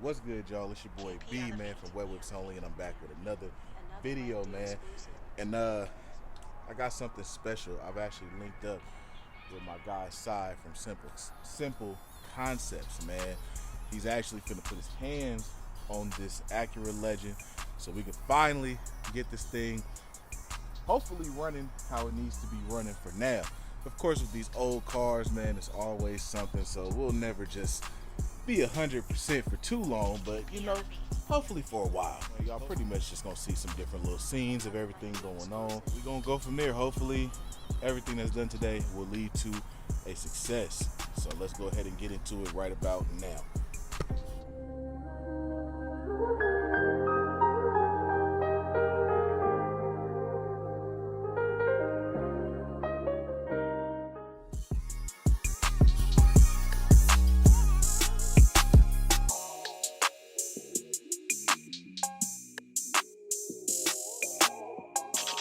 What's good, y'all? It's your boy B, man, from Wet Whips Only, and I'm back with another video, man. And I got something special. I've actually linked up with my guy Cy from Cymple Concepts, man. He's actually finna put his hands on this Acura Legend, so we can finally get this thing hopefully running how it needs to be running for now. Of course, with these old cars, man, it's always something, so we'll never just be 100% for too long, but you know, hopefully for a while. Y'all pretty much just gonna see some different little scenes of everything going on. We're gonna go from there. Hopefully everything that's done today will lead to a success. So let's go ahead and get into it right about now.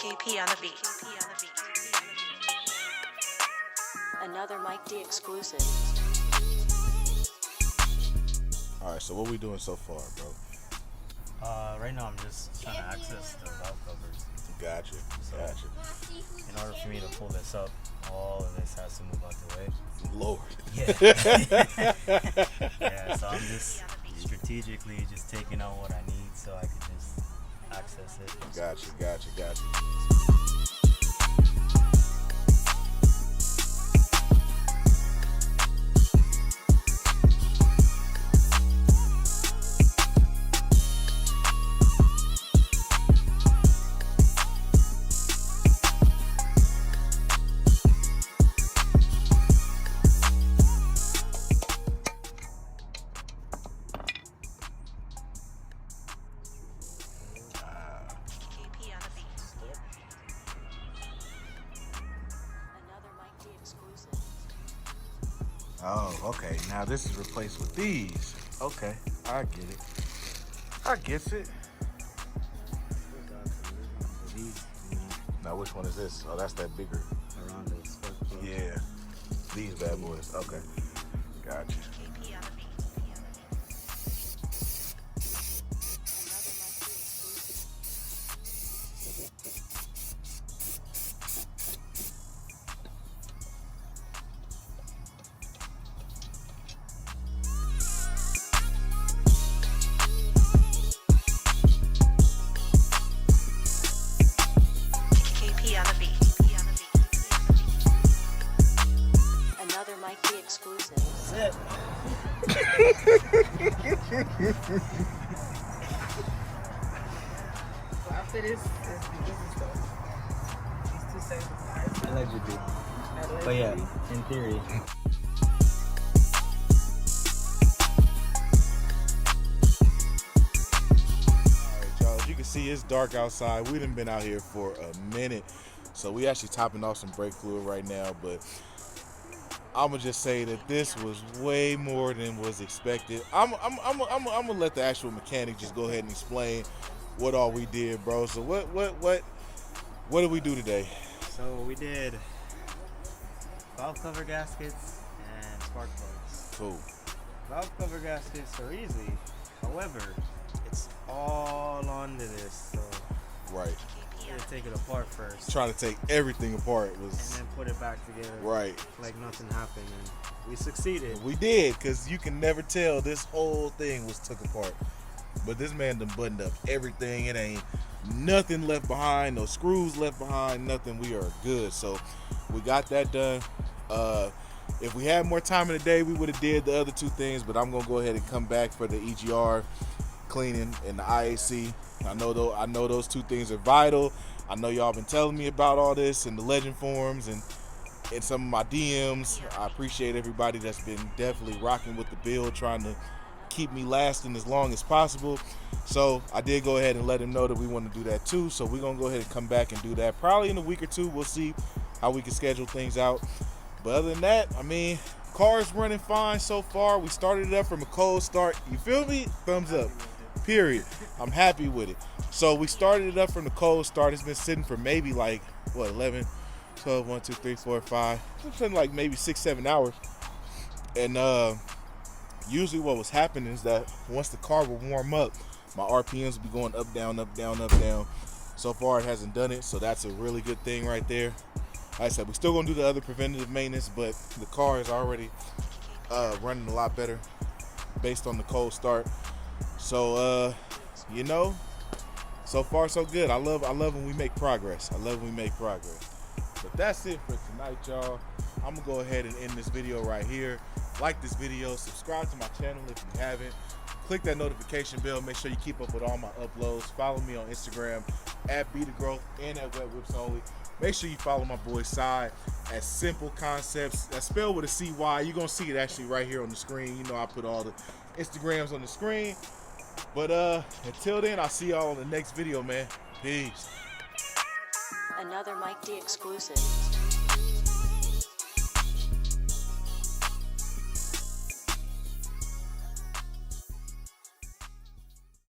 KP on the beat. Another Mike D exclusive. All right, so what we doing so far, bro? Right now I'm just trying to access the valve covers. Gotcha. In order for me to pull this up, all of this has to move out the way. Lord. Yeah. Yeah, so I'm just strategically just taking out what I need so I can just access it. Gotcha. KP on the beat. Another Mike D exclusive. Oh, okay. Now this is replaced with these. Okay, I get it. Now which one is this? Oh, that's that bigger. Around this. Yeah. These bad boys. Okay. Gotcha. KP on the beat. KP on the beat. Another Mike D exclusive. That's it. After this is stuff. These two sets of tires. Allegedly. But yeah, in theory. Alright, y'all, as you can see, it's dark outside. We done been out here for a minute. So we actually topping off some brake fluid right now, but I'ma just say that this was way more than was expected. I'm gonna let the actual mechanic just go ahead and explain what all we did, bro. So what did we do today? So we did valve cover gaskets and spark plugs. Cool. Valve cover gaskets are easy. However, it's all onto this, so Right. you gotta take it apart first. Trying to take everything apart And was then put it back together. right. Like nothing happened, and we succeeded. We did, because you can never tell this whole thing was took apart. But this man done buttoned up everything. It ain't nothing left behind, no screws left behind, nothing. We are good. So we got that done. If we had more time in the day, we would have did the other two things, but I'm gonna go ahead and come back for the EGR cleaning and the IAC. I know those two things are vital. I know y'all been telling me about all this in the legend forums and in some of my DMs. I appreciate everybody that's been definitely rocking with the build, trying to keep me lasting as long as possible. So I did go ahead and let him know that we want to do that too. So we're gonna go ahead and come back and do that probably in a week or two. We'll see how we can schedule things out. But other than that, I mean, car's running fine so far. We started it up from a cold start. You feel me? Thumbs up. Period. I'm happy with it. So we started it up from the cold start. It's been sitting for maybe like, what, 11, 12, 1, 2, 3, 4, 5. It's been like maybe 6, 7 hours. And usually what was happening is that once the car would warm up, my RPMs would be going up, down, up, down, up, down. So far it hasn't done it, so that's a really good thing right there. Like I said, we're still gonna do the other preventative maintenance, but the car is already running a lot better based on the cold start. So you know, so far so good. I love when we make progress. I love when we make progress. But that's it for tonight, y'all. I'm gonna go ahead and end this video right here. Like this video, subscribe to my channel if you haven't. Click that notification bell. Make sure you keep up with all my uploads. Follow me on Instagram at @BeTheGrowth and at Wet Whips Only. Make sure you follow my boy Cy at Cymple Concepts. That's spelled with a CY. You're gonna see it actually right here on the screen. You know I put all the Instagrams on the screen. But until then, I'll see y'all on the next video, man. Peace. Another Mike D exclusive.